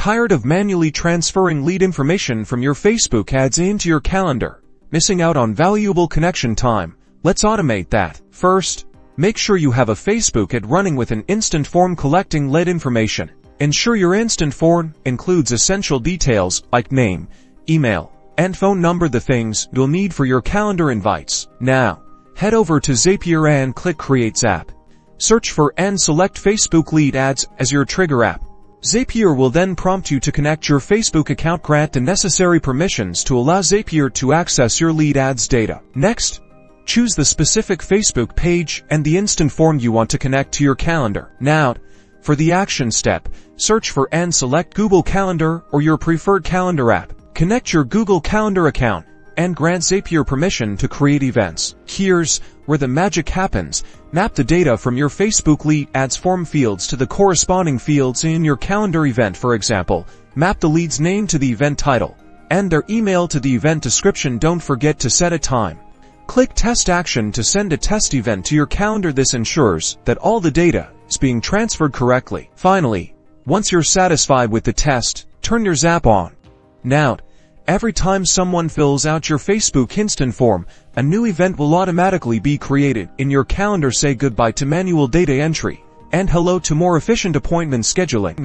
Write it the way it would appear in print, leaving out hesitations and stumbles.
Tired of manually transferring lead information from your Facebook ads into your calendar? Missing out on valuable connection time? Let's automate that. First, make sure you have a Facebook ad running with an instant form collecting lead information. Ensure your instant form includes essential details like name, email, and phone number, the things you'll need for your calendar invites. Now, head over to Zapier and click Create Zap. Search for and select Facebook Lead Ads as your trigger app. Zapier will then prompt you to connect your Facebook account, grant the necessary permissions to allow Zapier to access your lead ads data. Next, choose the specific Facebook page and the instant form you want to connect to your calendar. Now, for the action step, search for and select Google Calendar or your preferred calendar app. Connect your Google Calendar account and grant Zapier permission to create events. Here's where the magic happens. Map the data from your Facebook lead ads form fields to the corresponding fields in your calendar event. For example, map the lead's name to the event title and their email to the event description. Don't forget to set a time. Click Test Action to send a test event to your calendar. This ensures that all the data is being transferred correctly. Finally, once you're satisfied with the test, turn your Zap on. Now, every time someone fills out your Facebook instant form, a new event will automatically be created in your calendar. Say goodbye to manual data entry and hello to more efficient appointment scheduling.